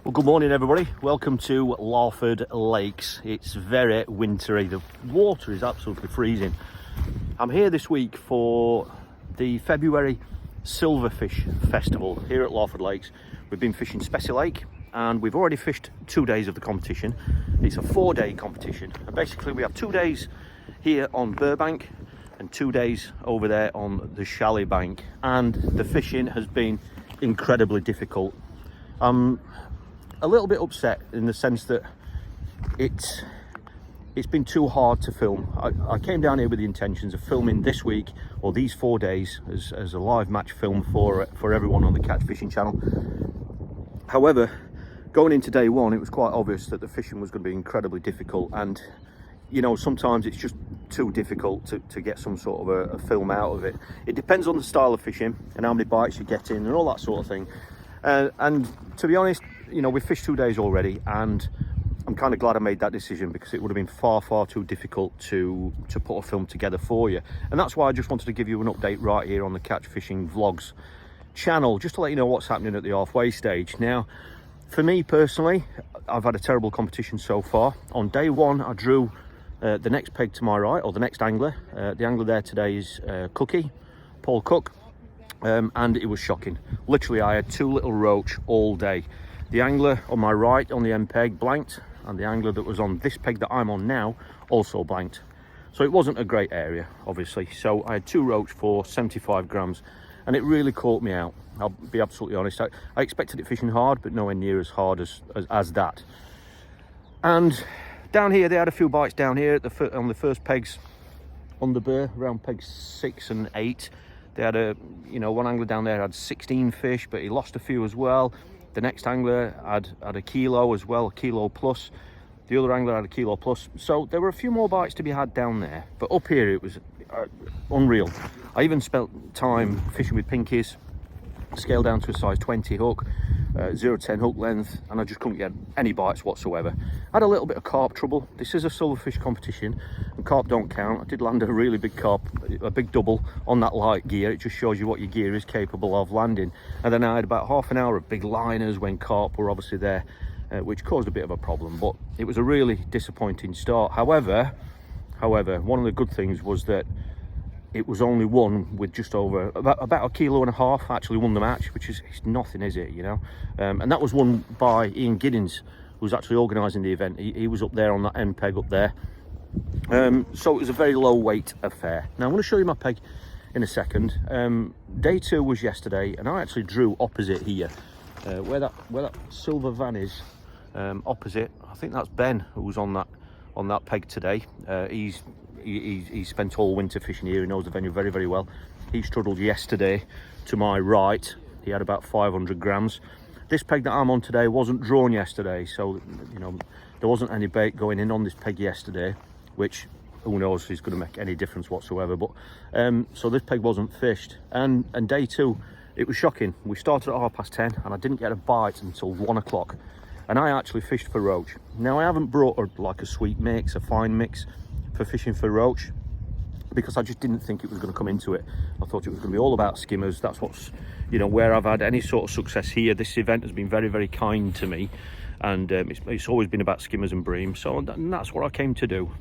Well, good morning everybody, welcome to Larford Lakes. It's very wintry, the water is absolutely freezing. I'm here this week for the February Silverfish Festival here at Larford Lakes. We've been fishing Spessy Lake and we've already fished 2 days of the competition. It's a 4-day competition and basically we have 2 days here on Burbank and 2 days over there on the Chalet Bank, and the fishing has been incredibly difficult. I'm a little bit upset in the sense that it's been too hard to film. I came down here with the intentions of filming this week or these 4 days as a live match film for everyone on the Catch Fishing channel. However, going into day one, it was quite obvious that the fishing was going to be incredibly difficult, and you know, sometimes it's just too difficult to get some sort of a film out of it. It depends on the style of fishing and how many bites you get in and all that sort of thing. And to be honest, you know, we've fished 2 days already and I'm kind of glad I made that decision, because it would have been far too difficult to put a film together for you. And that's why I just wanted to give you an update right here on the Catch Fishing Vlogs channel, just to let you know what's happening at the halfway stage. Now, for me personally, I've had a terrible competition so far. On day one, I drew the next peg to my right, or the next angler. The angler there today is Cookie, Paul Cook, and it was shocking. Literally, I had 2 little roach all day. The angler on my right on the end peg blanked, and the angler that was on this peg that I'm on now also blanked. So it wasn't a great area, obviously. So I had 2 roach for 75 grams, and it really caught me out. I'll be absolutely honest. I expected it fishing hard, but nowhere near as hard as that. And down here, they had a few bites down here at on the first pegs on the burr, around pegs 6 and 8. They had one angler down there had 16 fish, but he lost a few as well. The next angler had a kilo as well, a kilo plus. The other angler had a kilo plus. So there were a few more bites to be had down there, but up here it was unreal. I even spent time fishing with pinkies, scaled down to a size 20 hook, 0-10 hook length, and I just couldn't get any bites whatsoever. I had a little bit of carp trouble. This is a silverfish competition and carp don't count. I did land a really big carp, a big double on that light gear. It just shows you what your gear is capable of landing. And then I had about half an hour of big liners when carp were obviously there, which caused a bit of a problem, but it was a really disappointing start. However, one of the good things was that it was only won with just over about 1.5 kilos actually won the match, which is nothing, is it, you know? And that was won by Ian Giddins, who's actually organising the event. He was up there on that end peg up there. So it was a very low weight affair. Now I'm going to show you my peg in a second. Day 2 was yesterday, and I actually drew opposite here, where that silver van is. Opposite, I think that's Ben who was on that peg today. He spent all winter fishing here. He knows the venue very well. He struggled yesterday to my right. He had about 500 grams. This peg that I'm on today wasn't drawn yesterday, so you know there wasn't any bait going in on this peg yesterday, which who knows is going to make any difference whatsoever. But so this peg wasn't fished, and day 2 it was shocking. We started at 10:30 and I didn't get a bite until 1 o'clock, and I actually fished for roach. Now I haven't brought like a sweet mix, a fine mix for fishing for roach, because I just didn't think it was going to come into it. I thought it was going to be all about skimmers. That's what's, you know, where I've had any sort of success here. This event has been very kind to me, and it's always been about skimmers and bream. So that's what I came to do.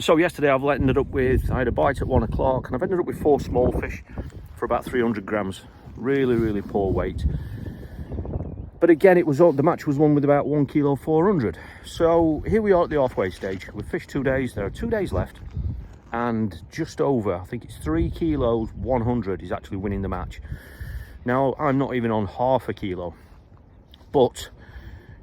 So yesterday I had a bite at 1 o'clock, and I've ended up with 4 small fish for about 300 grams. Really poor weight. But again, the match was won with about 1 kilo 400. So here we are at the halfway stage. We've fished 2 days. There are 2 days left, and just over, I think it's 3 kilos 100 is actually winning the match. Now I'm not even on half a kilo, but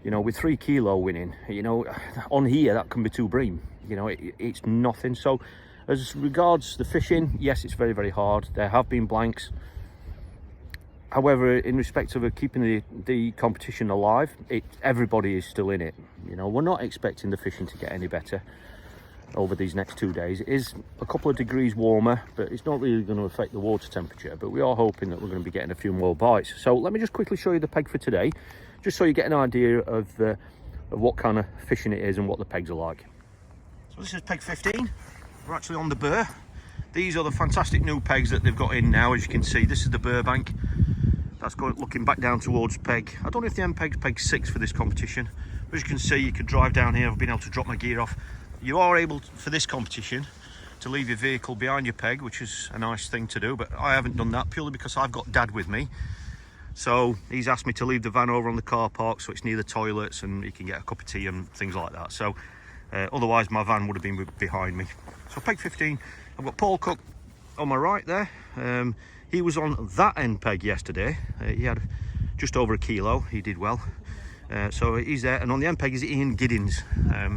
you know, with 3 kilo winning, you know, on here that can be 2 bream. You know, it's nothing. So as regards the fishing, yes, it's very hard. There have been blanks. However, in respect of keeping the competition alive, everybody is still in it. You know, we're not expecting the fishing to get any better over these next 2 days. It is a couple of degrees warmer, but it's not really going to affect the water temperature. But we are hoping that we're going to be getting a few more bites. So let me just quickly show you the peg for today, just so you get an idea of what kind of fishing it is and what the pegs are like. So this is peg 15. We're actually on the burr. These are the fantastic new pegs that they've got in now. As you can see, this is the Burbank. That's going looking back down towards peg. I don't know if the end peg's peg 6 for this competition. But as you can see, you could drive down here. I've been able to drop my gear off. You are able, for this competition, to leave your vehicle behind your peg, which is a nice thing to do, but I haven't done that purely because I've got Dad with me. So he's asked me to leave the van over on the car park so it's near the toilets and he can get a cup of tea and things like that. So otherwise my van would have been behind me. So peg 15, I've got Paul Cook on my right there. He was on that end peg yesterday. He had just over 1 kilo. He did well. So he's there. And on the end peg is Ian Giddins.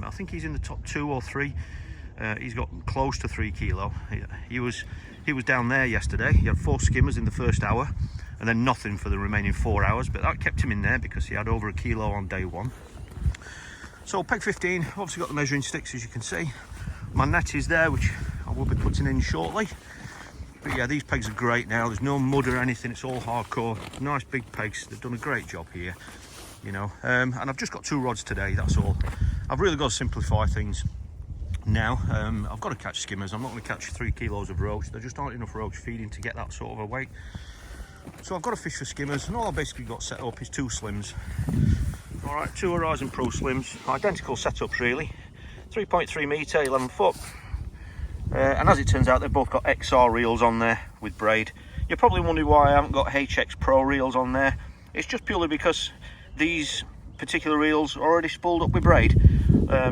I think he's in the top 2 or 3. He's got close to 3 kilo. He was down there yesterday. He had 4 skimmers in the first hour and then nothing for the remaining 4 hours. But that kept him in there because he had over 1 kilo on day 1. So peg 15, obviously got the measuring sticks as you can see. My net is there, which I will be putting in shortly. But yeah, these pegs are great now. There's no mud or anything. It's all hardcore. Nice big pegs. They've done a great job here, you know. And I've just got 2 rods today, that's all. I've really got to simplify things now. I've got to catch skimmers. I'm not going to catch 3 kilos of roach. There just aren't enough roach feeding to get that sort of a weight. So I've got to fish for skimmers, and all I've basically got set up is 2 slims. All right, 2 Horizon Pro slims. Identical setups, really. 3.3 metre, 11 foot. And as it turns out, they've both got XR reels on there with braid. You're probably wondering why I haven't got HX Pro reels on there. It's just purely because these particular reels are already spooled up with braid.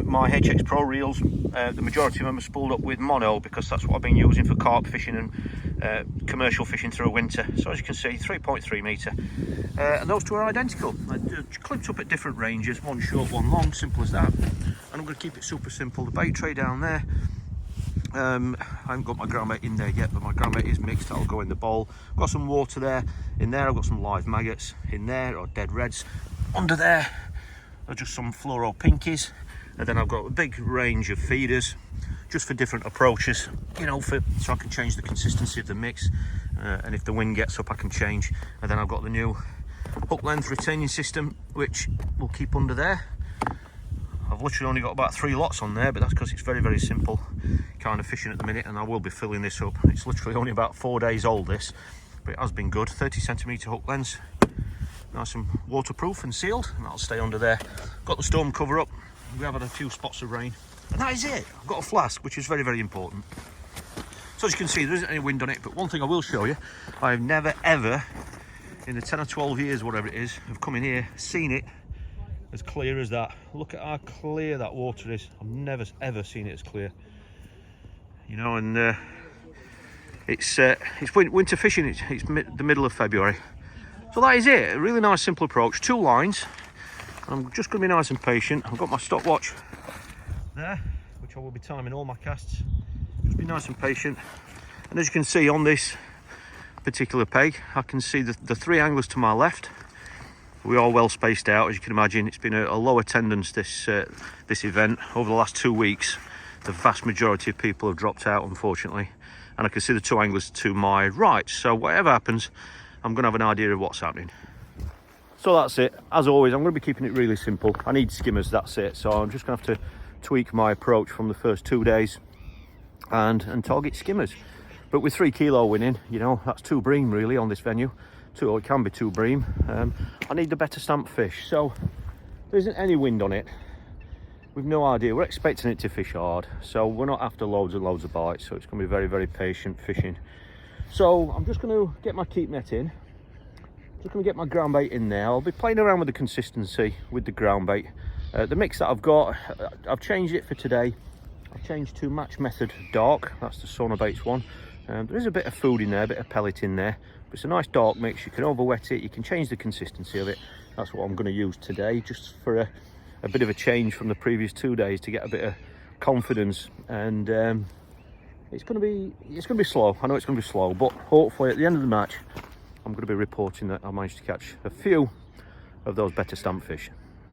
My HX Pro reels, the majority of them are spooled up with mono because that's what I've been using for carp fishing and commercial fishing through winter. So as you can see, 3.3 metre. And those 2 are identical. They're clipped up at different ranges, one short, one long, simple as that. And I'm going to keep it super simple. The bait tray down there. I haven't got my ground bait in there yet, but my ground bait is mixed. That'll go in the bowl. I've got some water there. In there I've got some live maggots. In there or dead reds. Under there are just some fluoro pinkies. And then I've got a big range of feeders just for different approaches, you know, so I can change the consistency of the mix. And if the wind gets up I can change. And then I've got the new hook length retaining system which will keep under there. I've literally only got about 3 lots on there, but that's because it's very, very simple kind of fishing at the minute, and I will be filling this up. It's literally only about 4 days old, this, but it has been good. 30cm hook lengths, nice and waterproof and sealed, and that'll stay under there. Got the storm cover up. We have had a few spots of rain, and that is it. I've got a flask, which is very, very important. So as you can see, there isn't any wind on it, but one thing I will show you, I've never, ever, in the 10 or 12 years, whatever it is, I've come in here, seen it as clear as that. Look at how clear that water is. I've never ever seen it as clear, you know. And it's winter fishing. It's the middle of February, so that is it. A really nice simple approach. 2 lines. I'm just going to be nice and patient. I've got my stopwatch there, which I will be timing all my casts. Just be nice and patient. And as you can see on this particular peg, I can see the 3 anglers to my left. We are well spaced out, as you can imagine. It's been a low attendance this event over the last 2 weeks. The vast majority of people have dropped out, unfortunately, and I can see the 2 anglers to my right. So whatever happens, I'm going to have an idea of what's happening. So that's it. As always, I'm going to be keeping it really simple. I need skimmers, that's it. So I'm just going to have to tweak my approach from the first 2 days and target skimmers. But with 3 kilo winning, you know, that's 2 bream really on this venue. It can be 2 bream. I need the better stamp fish, so there isn't any wind on it. We've no idea. We're expecting it to fish hard, so we're not after loads and loads of bites, so it's going to be very, very patient fishing. So I'm just going to get my keep net in, just going to get my ground bait in there. I'll be playing around with the consistency with the ground bait. The mix that I've got, I've changed it for today. I've changed to Match Method Dark. That's the Sonar Baits one. There is a bit of food in there, a bit of pellet in there. It's a nice dark mix. You can overwet it, you can change the consistency of it. That's what I'm going to use today, just for a bit of a change from the previous 2 days, to get a bit of confidence. And it's going to be slow. I know it's going to be slow, but hopefully at the end of the match I'm going to be reporting that I managed to catch a few of those better stamp fish.